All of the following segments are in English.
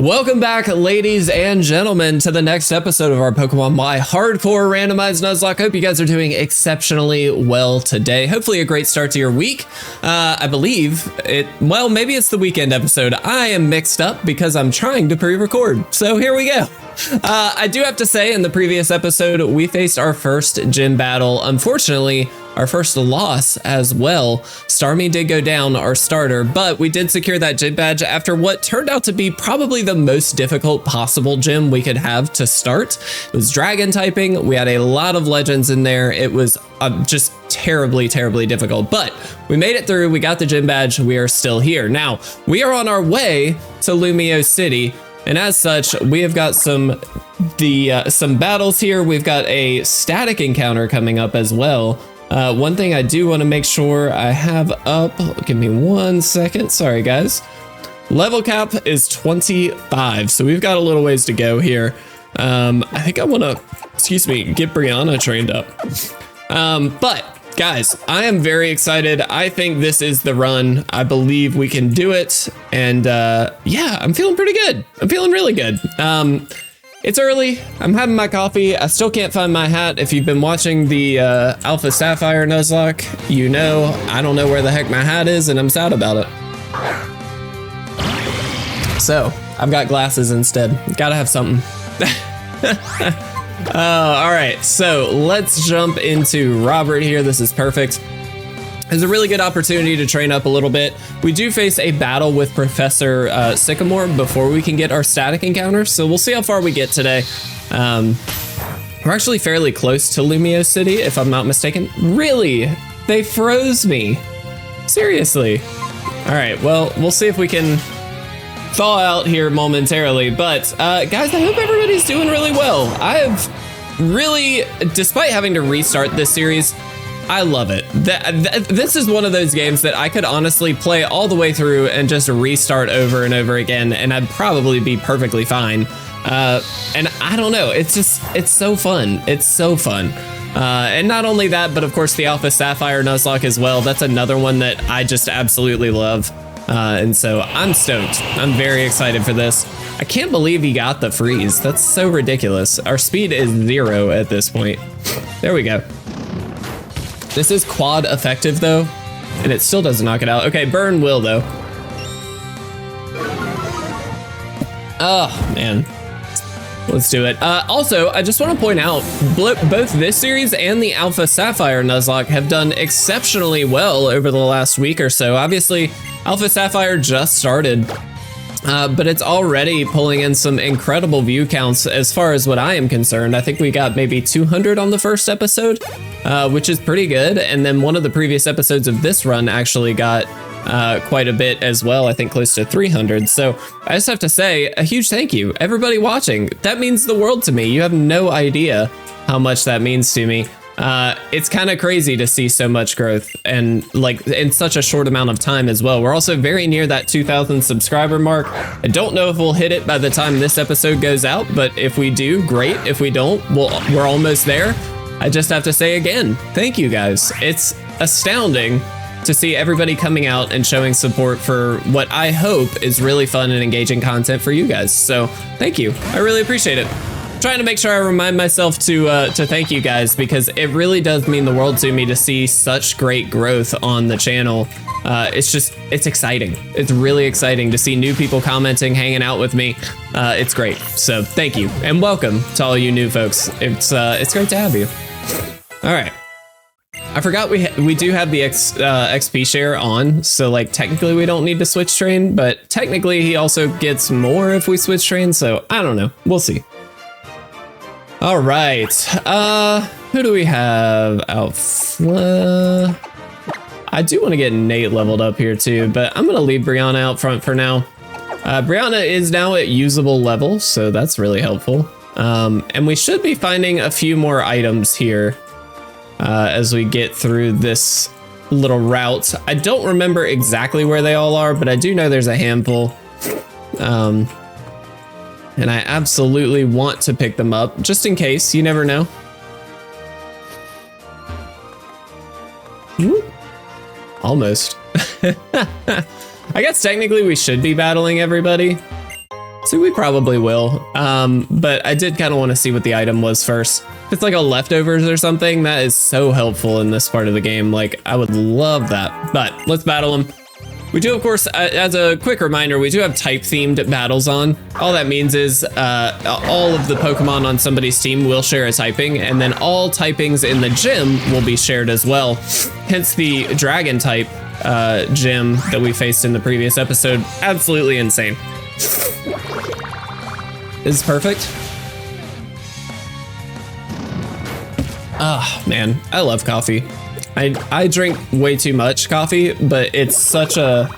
Welcome back, ladies and gentlemen, to the next episode of our Pokemon My Hardcore Randomized Nuzlocke. Hope you guys are doing exceptionally well today. Hopefully a great start to your week. I believe it, well, maybe it's the weekend episode. I am mixed up because I'm trying to pre-record. So here we go. I do have to say, in the previous episode, we faced our first gym battle. Unfortunately, our first loss as well. Starmie did go down, our starter, but we did secure that gym badge after what turned out to be probably the most difficult possible gym we could have to start. It was dragon typing. We had a lot of legends in there. It was just terribly difficult, but we made it through. We got the gym badge. We are still here. Now, we are on our way to Lumiose City. And as such, we have got some battles here. We've got a static encounter coming up as well. One thing I do want to make sure I have up, give me 1 second. Sorry, guys. Level cap is 25, so we've got a little ways to go here. I think I want to, get Brianna trained up. But guys, I am very excited. I think this is the run. I believe we can do it. And yeah, I'm feeling pretty good. I'm feeling really good. It's early. I'm having my coffee. I still can't find my hat. If you've been watching the Alpha Sapphire Nuzlocke, you know I don't know where the heck my hat is, and I'm sad about it. So I've got glasses instead. Gotta have something. All right, so let's jump into Robert here. This is perfect. It's a really good opportunity to train up a little bit. We do face a battle with Professor Sycamore before we can get our static encounter, so we'll see how far we get today. We're actually fairly close to Lumiose City, if I'm not mistaken. Really? They froze me. Seriously. All right, well, we'll see if we can thaw out here momentarily, but guys, I hope everybody's doing really well. I have really, despite having to restart this series, I love it. This is one of those games that I could honestly play all the way through and just restart over and over again, and I'd probably be perfectly fine. And I don't know, it's so fun. It's so fun. And not only that, but of course the Alpha Sapphire Nuzlocke as well. That's another one that I just absolutely love. And so I'm stoked. I'm very excited for this. I can't believe he got the freeze. That's so ridiculous. Our speed is 0 at this point. There we go. This is quad effective though, and it still doesn't knock it out. Okay, burn will though. Oh man, let's do it. Also, I just want to point out, both this series and the Alpha Sapphire Nuzlocke have done exceptionally well over the last week or so. Obviously, Alpha Sapphire just started, but it's already pulling in some incredible view counts as far as what I am concerned. I think we got maybe 200 on the first episode, which is pretty good. And then one of the previous episodes of this run actually got quite a bit as well. I think close to 300. So I just have to say a huge thank you, everybody watching. That means the world to me. You have no idea how much that means to me. It's kind of crazy to see so much growth and like in such a short amount of time as well. We're also very near that 2,000 subscriber mark. I don't know if we'll hit it by the time this episode goes out, but if we do, great. If we don't, we're almost there. I just have to say again, thank you guys. It's astounding to see everybody coming out and showing support for what I hope is really fun and engaging content for you guys. So thank you. I really appreciate it. Trying to make sure I remind myself to thank you guys, because it really does mean the world to me to see such great growth on the channel. It's exciting. It's really exciting to see new people commenting, hanging out with me. It's great. So thank you and welcome to all you new folks. It's great to have you. All right. I forgot we do have the XP share on, so like technically we don't need to switch train, but technically he also gets more if we switch train. So I don't know. We'll see. All right, who do we have? Alpha. I do want to get Nate leveled up here too, but I'm gonna leave Brianna out front for now. Brianna is now at usable level, so that's really helpful. And we should be finding a few more items here as we get through this little route. I don't remember exactly where they all are, but I do know there's a handful. And I absolutely want to pick them up, just in case, you never know. Ooh, almost. I guess technically we should be battling everybody. So we probably will. But I did kind of want to see what the item was first. If it's like a leftovers or something, that is so helpful in this part of the game. Like, I would love that. But let's battle him. We do, of course, as a quick reminder, we do have type-themed battles on. All that means is all of the Pokemon on somebody's team will share a typing, and then all typings in the gym will be shared as well. Hence the Dragon type gym that we faced in the previous episode. Absolutely insane. This is perfect. Ah, man, I love coffee. I drink way too much coffee, but it's such a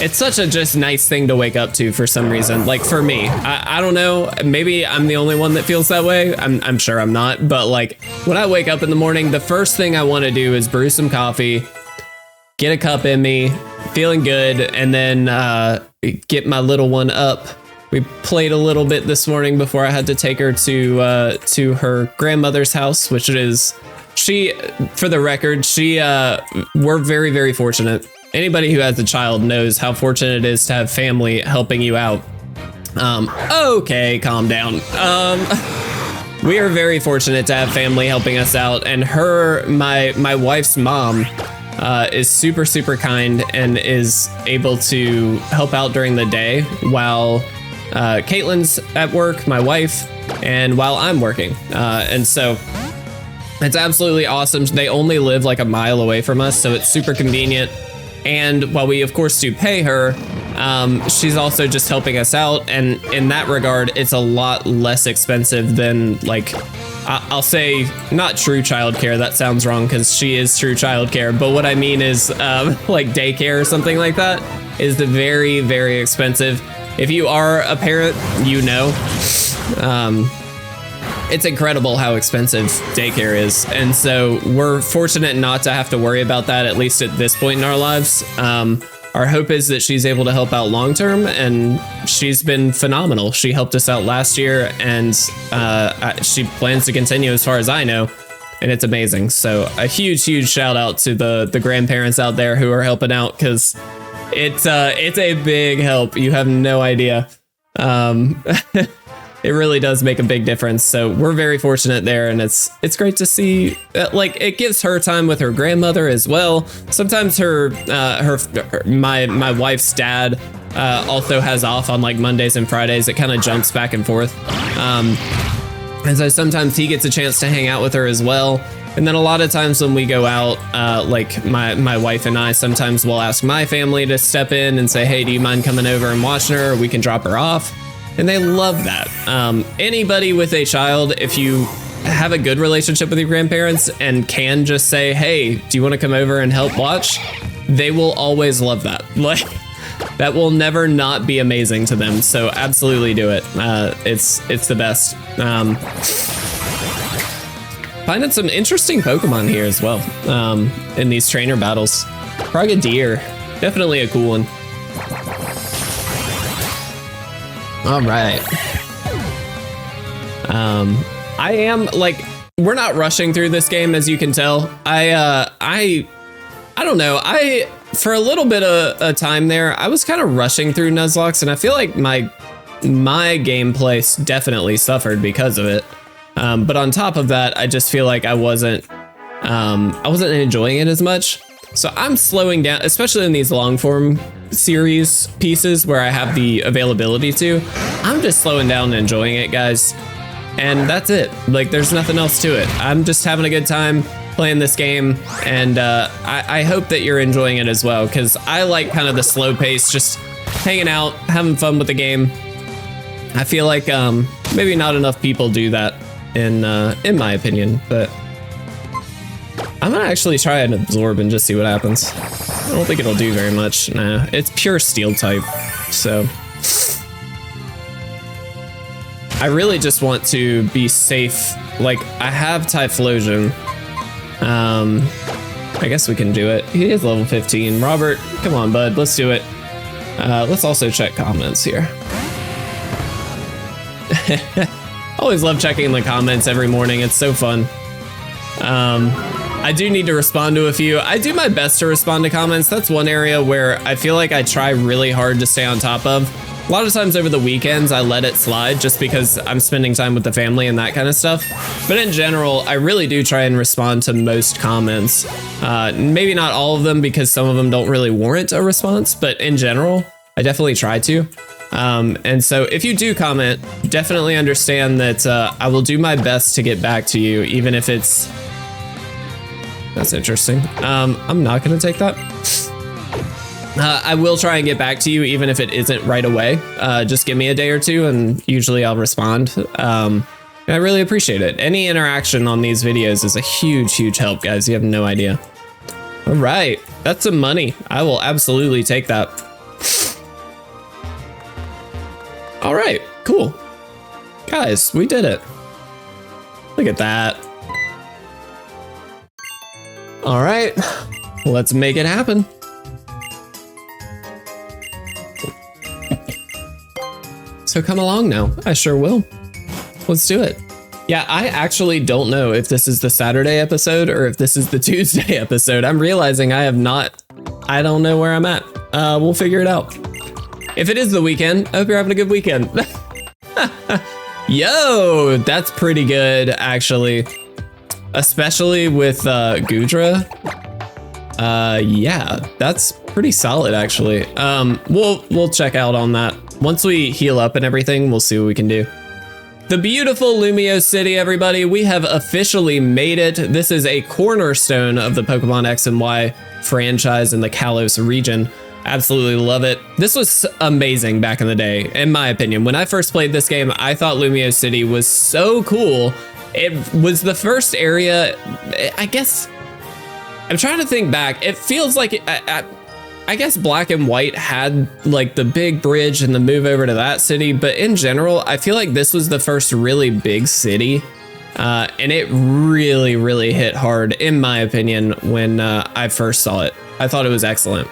just nice thing to wake up to for some reason. Like for me, I don't know, maybe I'm the only one that feels that way. I'm sure I'm not, but like when I wake up in the morning, the first thing I want to do is brew some coffee, get a cup in me, feeling good, and then get my little one up. We played a little bit this morning before I had to take her to her grandmother's house, which is, for the record, we're very, very fortunate. Anybody who has a child knows how fortunate it is to have family helping you out. Okay, calm down. We are very fortunate to have family helping us out, and my wife's mom is super, super kind and is able to help out during the day while Caitlin's at work, my wife, and while I'm working. And so it's absolutely awesome. They only live like a mile away from us, so it's super convenient. And while we, of course, do pay her, she's also just helping us out. And in that regard, it's a lot less expensive than, like, I'll say not true childcare. That sounds wrong because she is true childcare. But what I mean is like daycare or something like that is very, very expensive. If you are a parent, you know. It's incredible how expensive daycare is. And so we're fortunate not to have to worry about that, at least at this point in our lives. Our hope is that she's able to help out long term, and she's been phenomenal. She helped us out last year, and she plans to continue as far as I know, and it's amazing. So a huge, huge shout out to the grandparents out there who are helping out, because it's a big help. You have no idea. It really does make a big difference. So we're very fortunate there, and it's great to see like it gives her time with her grandmother as well. Sometimes my wife's dad also has off on like Mondays and Fridays. It kind of jumps back and forth. And so sometimes he gets a chance to hang out with her as well. And then a lot of times when we go out, like my wife and I, sometimes we'll ask my family to step in and say, hey, do you mind coming over and watching her? Or we can drop her off. And they love that. Anybody with a child, if you have a good relationship with your grandparents and can just say, hey, do you want to come over and help watch? They will always love that. Like, that will never not be amazing to them. So absolutely do it. It's the best. Finding some interesting Pokemon here as well, in these trainer battles. Frogadier, definitely a cool one. All right. I am like, we're not rushing through this game, as you can tell. I don't know. For a little bit of a time there, I was kind of rushing through Nuzlocke, and I feel like my gameplay definitely suffered because of it. But on top of that, I just feel like I wasn't enjoying it as much. So I'm slowing down, especially in these long form series pieces where I have the availability to. I'm just slowing down and enjoying it, guys. And that's it. Like, there's nothing else to it. I'm just having a good time playing this game, and I hope that you're enjoying it as well, because I like kind of the slow pace, just hanging out, having fun with the game. I feel like maybe not enough people do that, in my opinion, but I'm gonna actually try and absorb and just see what happens. I don't think it'll do very much. Nah, it's pure steel type, so I really just want to be safe. Like, I have Typhlosion. I guess we can do it. He is level 15. Robert, come on, bud, let's do it. Let's also check comments here. Always love checking the comments every morning. It's so fun. I do need to respond to a few. I do my best to respond to comments. That's one area where I feel like I try really hard to stay on top of. A lot of times over the weekends, I let it slide just because I'm spending time with the family and that kind of stuff. But in general, I really do try and respond to most comments. Maybe not all of them because some of them don't really warrant a response, but in general, I definitely try to. And so if you do comment, definitely understand that I will do my best to get back to you, even if it's... That's interesting. I'm not going to take that. I will try and get back to you, even if it isn't right away. Just give me a day or two, and usually I'll respond. And I really appreciate it. Any interaction on these videos is a huge, huge help, guys. You have no idea. All right, that's some money. I will absolutely take that. All right, cool. Guys, we did it. Look at that. All right, let's make it happen. So come along now. I sure will. Let's do it. Yeah, I actually don't know if this is the Saturday episode or if this is the Tuesday episode. I'm realizing I don't know where I'm at. We'll figure it out. If it is the weekend, I hope you're having a good weekend. Yo, that's pretty good, actually. Especially with Gudra. Yeah, that's pretty solid, actually. We'll check out on that. Once we heal up and everything, we'll see what we can do. The beautiful Lumiose City, everybody. We have officially made it. This is a cornerstone of the Pokemon X and Y franchise in the Kalos region. Absolutely love it. This was amazing back in the day, in my opinion. When I first played this game, I thought Lumiose City was so cool. It was the first area, I guess, I'm trying to think back. It feels like, I guess Black and White had like the big bridge and the move over to that city, but in general, I feel like this was the first really big city. And it really, really hit hard, in my opinion, when I first saw it. I thought it was excellent.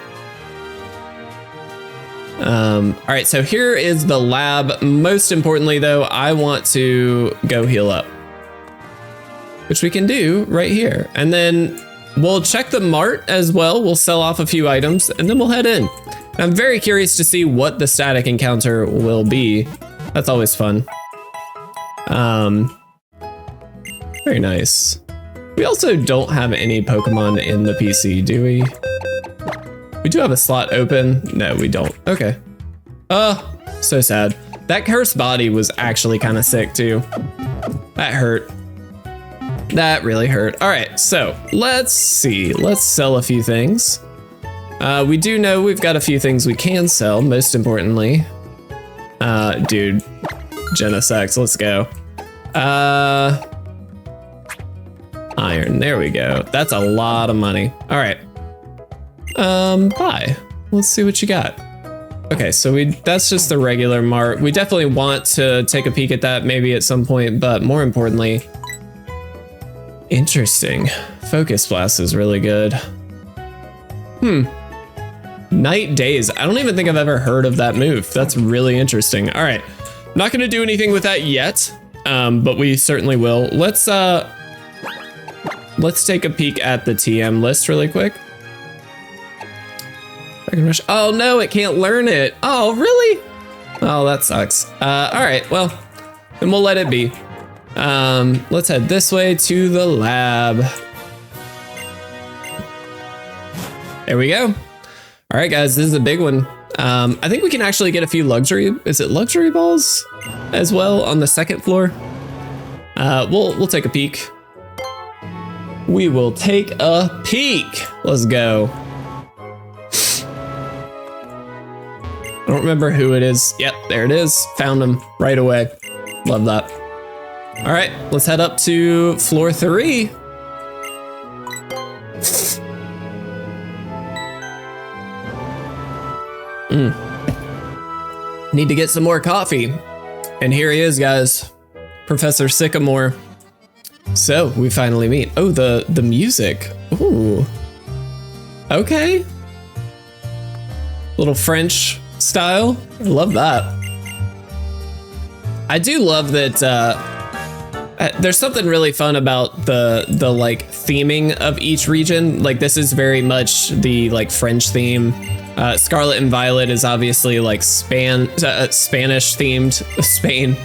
All right, so here is the lab. Most importantly, though, I want to go heal up, which we can do right here. And then we'll check the mart as well. We'll sell off a few items and then we'll head in. I'm very curious to see what the static encounter will be. That's always fun. Very nice. We also don't have any Pokemon in the PC, do we? We do have a slot open. No, we don't. Okay. Oh, so sad. That cursed body was actually kind of sick too. That hurt. That really hurt. All right, so let's see. Let's sell a few things. We do know we've got a few things we can sell, most importantly. Dude, Genesex, let's go. Iron, there we go. That's a lot of money. All right. Buy. Let's see what you got. Okay, so that's just the regular mart. We definitely want to take a peek at that maybe at some point, but more importantly, interesting. Focus Blast is really good. Night Daze. I don't even think I've ever heard of that move. That's really interesting. All right, not gonna do anything with that yet, but we certainly will. Let's take a peek at the TM list really quick. Rush. Oh no, it can't learn it. Oh, really? Oh, that sucks. All right, well, then we'll let it be. Let's head this way to the lab. There we go. All right, guys, this is a big one. I think we can actually get a few is it luxury balls as well on the second floor? We'll take a peek. We will take a peek. Let's go. I don't remember who it is. Yep, there it is. Found him right away. Love that. All right, let's head up to floor 3. Need to get some more coffee. And here he is, guys. Professor Sycamore. So we finally meet. Oh, the music. Ooh. Okay. Little French style. I love that. I do love that there's something really fun about the like theming of each region. Like this is very much the like French theme. Scarlet and Violet is obviously like Spanish themed Spain.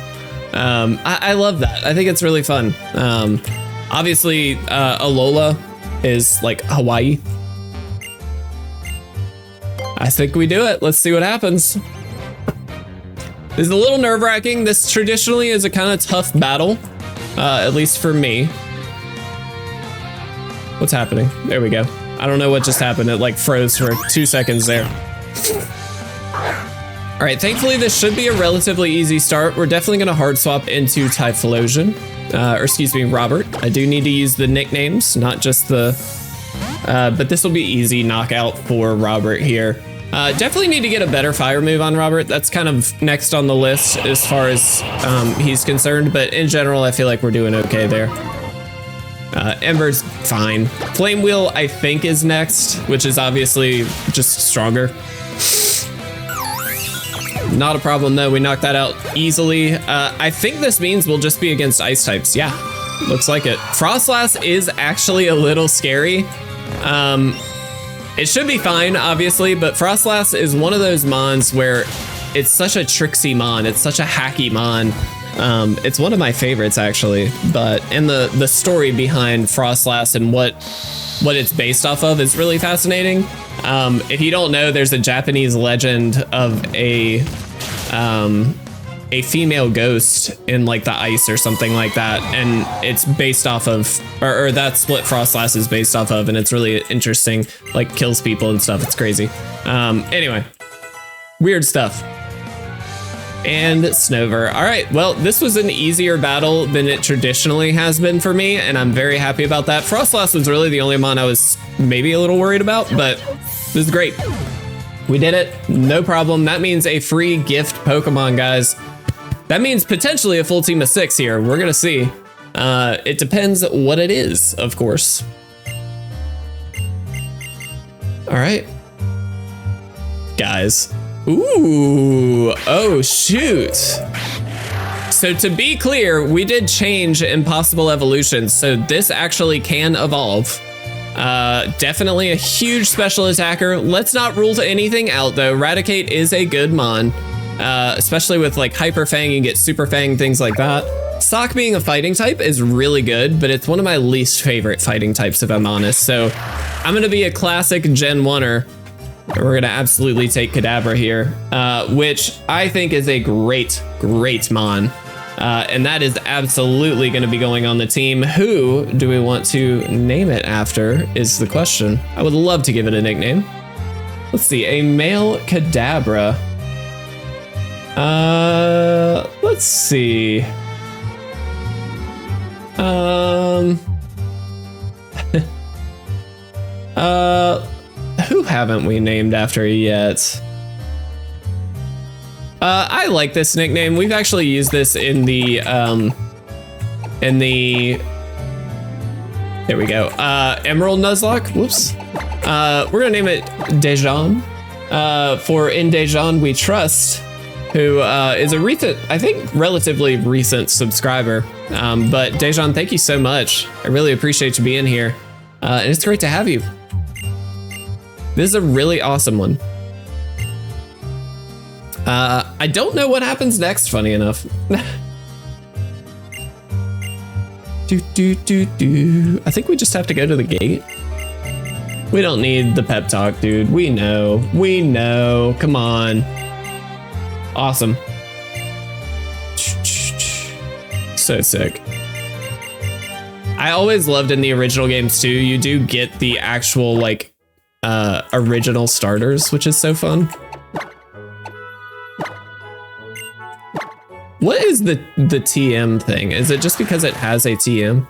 I love that. I think it's really fun. Obviously, Alola is like Hawaii. I think we do it. Let's see what happens. This is a little nerve-wracking. This traditionally is a kind of tough battle, at least for me. What's happening? There we go. I don't know what just happened. It like froze for 2 seconds there. All right, thankfully this should be a relatively easy start. We're definitely gonna hard swap into Typhlosion, or excuse me, Robert. I do need to use the nicknames, not just the, but this will be easy knockout for Robert here. Definitely need to get a better fire move on Robert. That's kind of next on the list as far as he's concerned, but in general, I feel like we're doing okay there. Ember's fine. Flame Wheel, I think, is next, which is obviously just stronger. Not a problem though, we knocked that out easily. I think this means we'll just be against ice types. Yeah, looks like it. Frostlass is actually a little scary. It should be fine, obviously, but Frostlass is one of those mons where it's such a tricksy mon. It's such a hacky mon. It's one of my favorites actually, and the story behind Frostlass and what it's based off of is really fascinating. If you don't know, there's a Japanese legend of a female ghost in like the ice or something like that, and it's based off of, or that's what Frostlass is based off of, and it's really interesting, like kills people and stuff. It's crazy. Anyway, weird stuff. And Snover. All right, well, this was an easier battle than it traditionally has been for me, and I'm very happy about that. Frostlass was really the only mon I was maybe a little worried about, but this is great. We did it, no problem. That means a free gift Pokemon, guys. That means potentially a full team of 6 here. We're gonna see. It depends what it is, of course. All right, guys. Ooh, oh shoot. So to be clear, we did change Impossible Evolutions, so this actually can evolve. Definitely a huge special attacker. Let's not rule anything out though. Raticate is a good mon, especially with like Hyper Fang and get Super Fang, things like that. Sock being a fighting type is really good, but it's one of my least favorite fighting types if I'm honest. So I'm gonna be a classic Gen 1er. We're gonna absolutely take Kadabra here, which I think is a great mon. And that is absolutely gonna be going on the team. Who do we want to name it after is the question. I would love to give it a nickname. Let's see, a male Kadabra. Let's see. Who haven't we named after yet? I like this nickname. We've actually used this in the, there we go, Emerald Nuzlocke, whoops. We're gonna name it Dejan, for In Dejan We Trust, who is a recent, I think relatively recent subscriber. But Dejan, thank you so much. I really appreciate you being here. And it's great to have you. This is a really awesome one. I don't know what happens next, funny enough. I think we just have to go to the gate. We don't need the pep talk, dude. We know, come on. Awesome. So sick. I always loved in the original games too, you do get the actual like original starters, which is so fun. What is the TM thing? Is it just because it has a TM?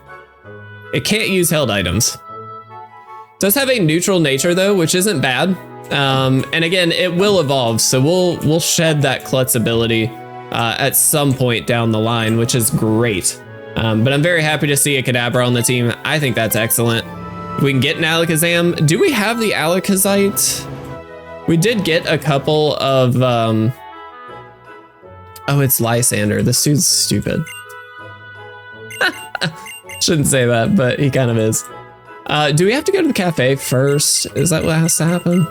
It can't use held items. Does have a neutral nature though, which isn't bad. And again, it will evolve, so we'll shed that Klutz ability at some point down the line, which is great. But I'm very happy to see a Kadabra on the team. I think that's excellent. We can get an Alakazam. Do we have the Alakazite? We did get a couple of, oh, it's Lysander. This dude's stupid. Shouldn't say that, but he kind of is. Do we have to go to the cafe first? Is that what has to happen?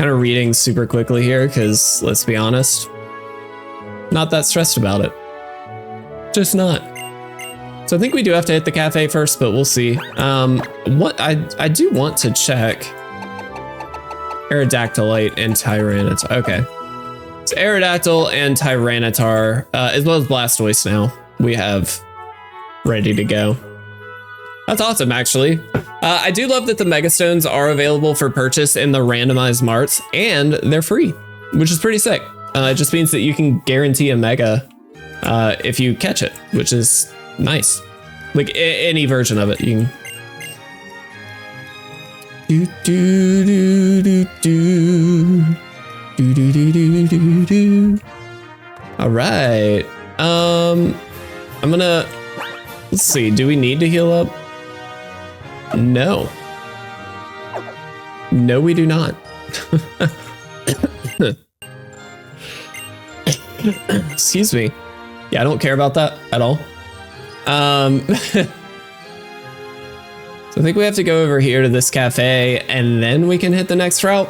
kind of reading super quickly here because let's be honest, not that stressed about it. Just not. So I think we do have to hit the cafe first, but we'll see. What I do want to check Aerodactylite and Tyranitar. Okay. So Aerodactyl and Tyranitar, as well as Blastoise now, we have ready to go. That's awesome, actually. I do love that the Megastones are available for purchase in the randomized marts, and they're free, which is pretty sick. It just means that you can guarantee a Mega if you catch it, which is nice. Like any version of it, you can. Do do do do do do do do do do do. All right. I'm gonna. Let's see. Do we need to heal up? No. No, we do not. Excuse me. Yeah, I don't care about that at all. So I think we have to go over here to this cafe and then we can hit the next route.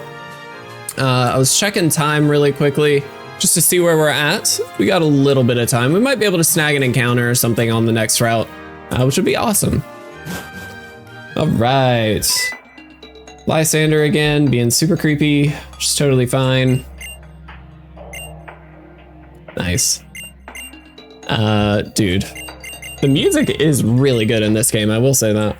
I was checking time really quickly just to see where we're at. We got a little bit of time. We might be able to snag an encounter or something on the next route, which would be awesome. All right. Lysander again, being super creepy, which is totally fine. Nice. Dude, the music is really good in this game, I will say that.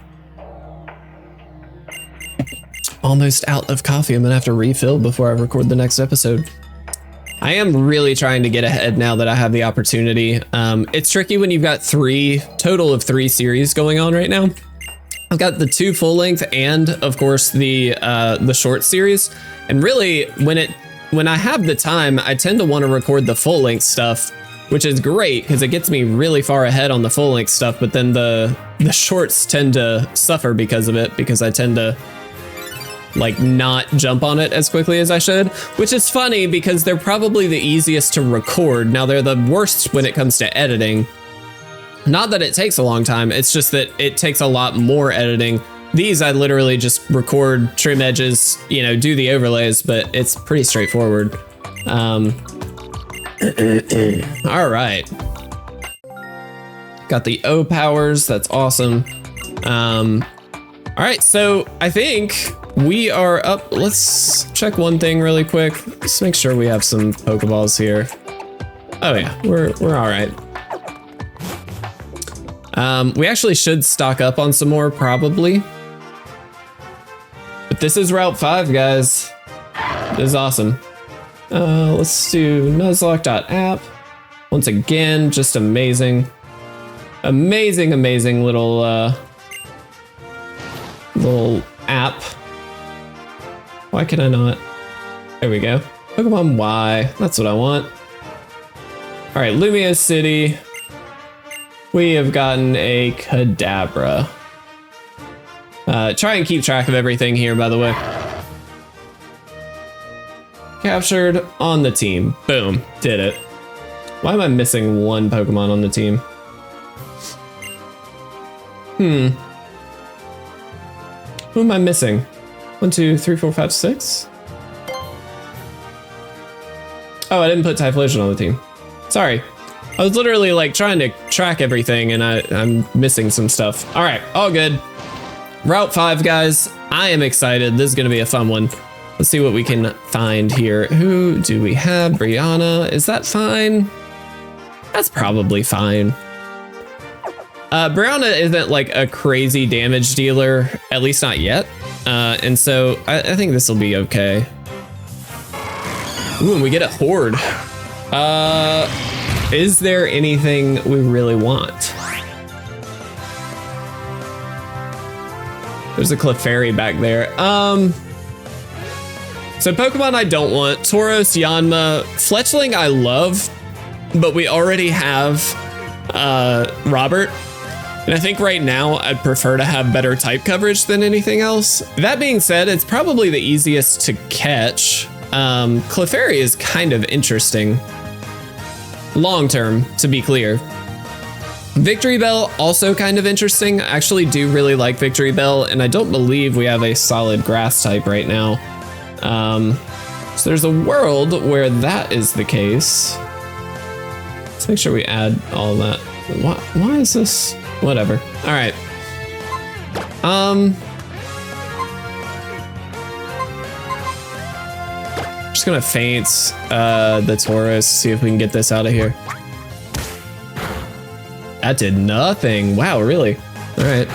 Almost out of coffee. I'm gonna have to refill before I record the next episode. I am really trying to get ahead now that I have the opportunity. It's tricky when you've got total of three series going on right now. I've got the 2 full length and of course the short series. And really when I have the time, I tend to want to record the full length stuff, which is great because it gets me really far ahead on the full length stuff. But then the shorts tend to suffer because of it, because I tend to like not jump on it as quickly as I should, which is funny because they're probably the easiest to record. Now they're the worst when it comes to editing. Not that it takes a long time, it's just that it takes a lot more editing. These I literally just record, trim edges, you know, do the overlays, but it's pretty straightforward. All right. Got the O powers, that's awesome. All right, so I think we are up. Let's check one thing really quick. Let's make sure we have some Pokeballs here. Oh yeah, we're all right. We actually should stock up on some more probably. But this is Route 5, guys. This is awesome. Let's do Nuzlocke.app. Once again, just amazing. Amazing little app. Why can I not? There we go. Pokemon Y, that's what I want. All right, Lumiose City. We have gotten a Kadabra. Try and keep track of everything here, by the way. Captured on the team. Boom, did it. Why am I missing one Pokemon on the team? Who am I missing? 1, 2, 3, 4, 5, 6? Oh, I didn't put Typhlosion on the team. Sorry. I was literally like trying to track everything and I'm missing some stuff. All right, all good. Route 5, guys. I am excited. This is gonna be a fun one. Let's see what we can find here. Who do we have? Brianna, is that fine? That's probably fine. Brianna isn't like a crazy damage dealer, at least not yet. And so I think this will be okay. Ooh, and we get a Horde. Is there anything we really want? There's a Clefairy back there. So Pokemon I don't want. Tauros, Yanma, Fletchling I love, but we already have Robert. And I think right now I'd prefer to have better type coverage than anything else. That being said, it's probably the easiest to catch. Clefairy is kind of interesting. Long term, to be clear. Victory Bell, also kind of interesting. I actually do really like Victory Bell, and I don't believe we have a solid grass type right now. So there's a world where that is the case. Let's make sure we add all of that. Why is this? Whatever. All right. Just gonna faint the Tauros, see if we can get this out of here. That did nothing. Wow, really? All right.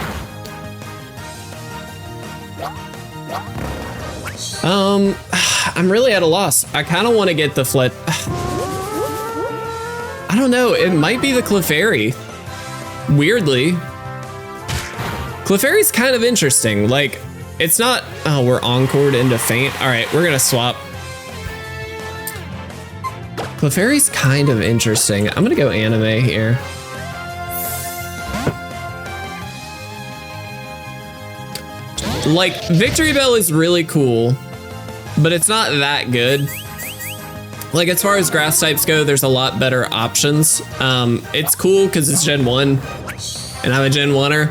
I'm really at a loss. I kind of want to get the Flet. I don't know. It might be the Clefairy. Weirdly, Clefairy's kind of interesting. Like, it's not. Oh, we're encored into faint. All right, we're gonna swap. Clefairy's kind of interesting. I'm gonna go anime here. Like, Victory Bell is really cool, but it's not that good. Like, as far as grass types go, there's a lot better options. It's cool because it's Gen 1, and I'm a Gen 1er,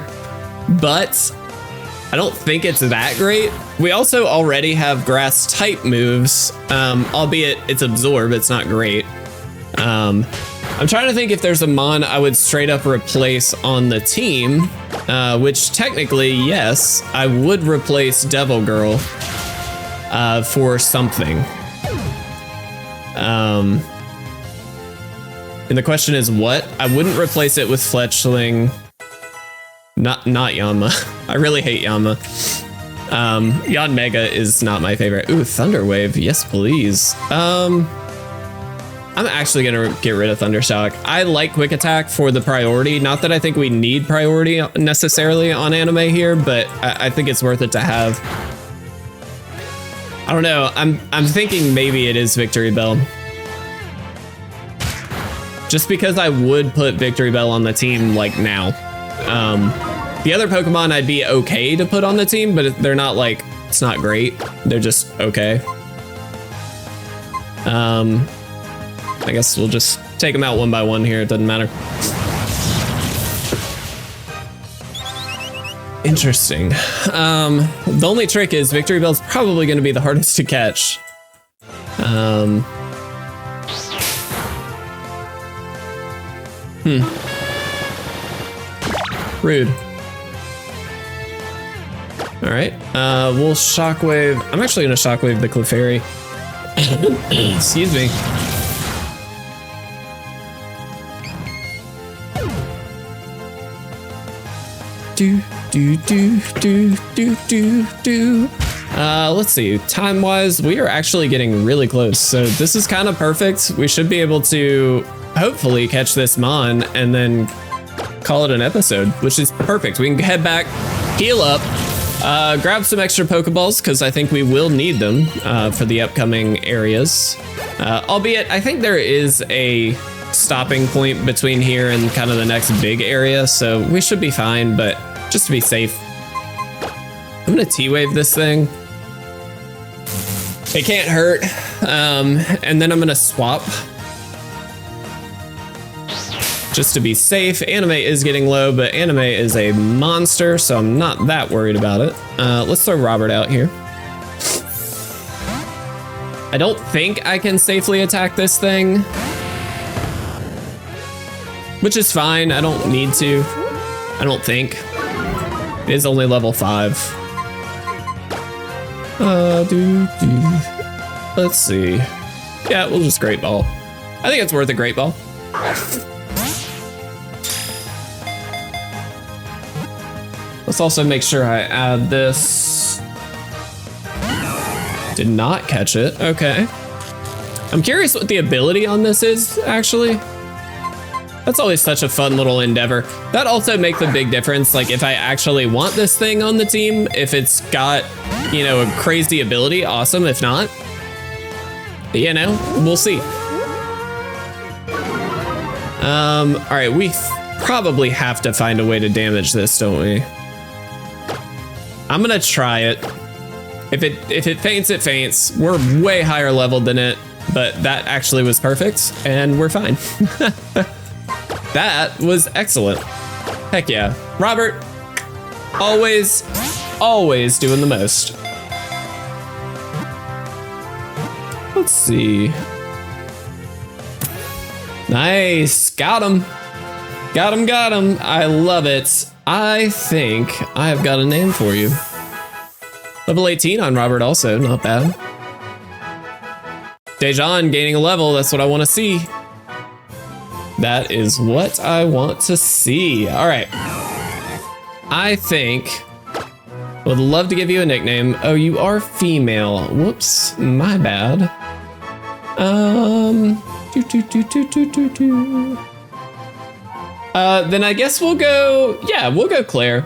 but I don't think it's that great. We also already have grass type moves, albeit it's Absorb, it's not great. I'm trying to think if there's a mon I would straight up replace on the team, which technically, yes, I would replace Devil Girl for something. And the question is what? I wouldn't replace it with Fletchling. Not Yanma. I really hate Yanma. Yanmega is not my favorite. Ooh, Thunderwave. Yes, please. I'm actually gonna get rid of Thundershock. I like Quick Attack for the priority. Not that I think we need priority necessarily on anime here, but I think it's worth it to have. I don't know. I'm thinking maybe it is Victory Bell. Just because I would put Victory Bell on the team like now. The other Pokemon I'd be okay to put on the team, but they're not like, it's not great. They're just okay. I guess we'll just take them out one by one here. It doesn't matter. Interesting. The only trick is Victory Bell's probably going to be the hardest to catch. Rude. All right. We'll Shockwave. I'm actually going to Shockwave the Clefairy. Excuse me. Let's see, time-wise, we are actually getting really close. So this is kind of perfect. We should be able to hopefully catch this Mon and then call it an episode, which is perfect. We can head back, heal up, grab some extra Pokeballs because I think we will need them for the upcoming areas. Albeit, I think there is a stopping point between here and kind of the next big area, so we should be fine, but just to be safe, I'm gonna T-Wave this thing. It can't hurt. And then I'm gonna swap. Just to be safe. Anime is getting low, but Anime is a monster, so I'm not that worried about it. Let's throw Robert out here. I don't think I can safely attack this thing, which is fine. I don't need to. I don't think. It is only level 5. Let's see. Yeah, we'll just Great Ball. I think it's worth a Great Ball. Let's also make sure I add this. Did not catch it. Okay. I'm curious what the ability on this is, actually. That's always such a fun little endeavor. That also makes a big difference. Like, if I actually want this thing on the team, if it's got, you know, a crazy ability, awesome. If not, you know, we'll see. All right, we probably have to find a way to damage this, don't we? I'm gonna try it. If it faints, it faints. We're way higher leveled than it, but that actually was perfect, and we're fine. That was excellent. Heck yeah. Robert, always doing the most. Let's see. Nice. Got him. Got him, got him. I love it. I think I have got a name for you. Level 18 on Robert also, not bad. Dejan gaining a level, that's what I want to see. That is what I want to see. All right. I think, would love to give you a nickname. Oh, you are female. Whoops, my bad. Then I guess we'll go, yeah, we'll go Claire.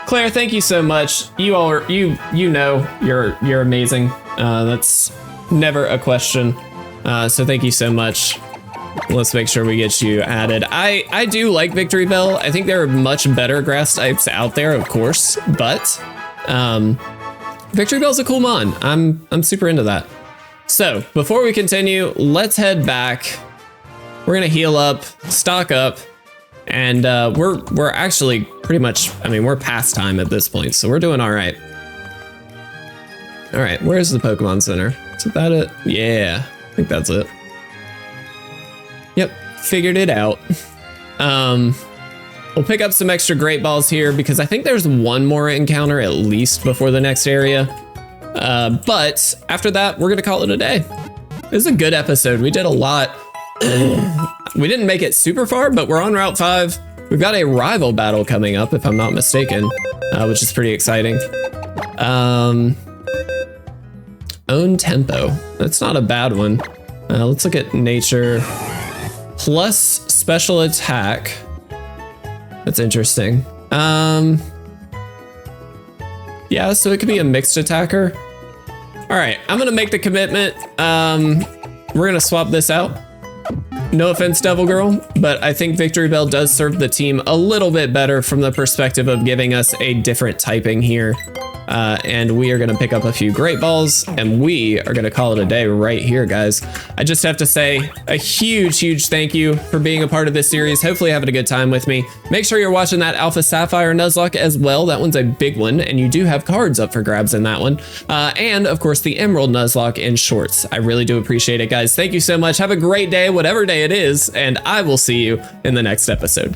Claire, thank you so much. You all are, you know, you're amazing. That's never a question. So thank you so much. Let's make sure we get you added. I do like Victory Bell. I think there are much better grass types out there, of course, but Victory Bell's a cool mon. I'm super into that. So before we continue, let's head back. We're gonna heal up, stock up, and we're actually pretty much, I mean, we're past time at this point, so we're doing all right. All right, where's the Pokemon Center? Is that it? Yeah, I think that's it. Yep, figured it out. We'll pick up some extra Great Balls here because I think there's one more encounter at least before the next area. But after that, we're gonna call it a day. This is a good episode. We did a lot. We didn't make it super far, but we're on Route 5. We've got a rival battle coming up, if I'm not mistaken, which is pretty exciting. Own tempo. That's not a bad one. Let's look at nature. Plus special attack. That's interesting. Yeah, so it could be a mixed attacker. All right, I'm gonna make the commitment. We're gonna swap this out. No offense, Devil Girl, but I think Victory Bell does serve the team a little bit better from the perspective of giving us a different typing here. And we are gonna pick up a few Great Balls, and we are gonna call it a day right here, guys. I just have to say a huge thank you for being a part of this series. Hopefully having a good time with me. Make sure you're watching that Alpha Sapphire Nuzlocke as well. That one's a big one, and you do have cards up for grabs in that one. And of course the Emerald Nuzlocke in shorts. I really do appreciate it, guys. Thank you so much. Have a great day, whatever day it is, and I will see you in the next episode.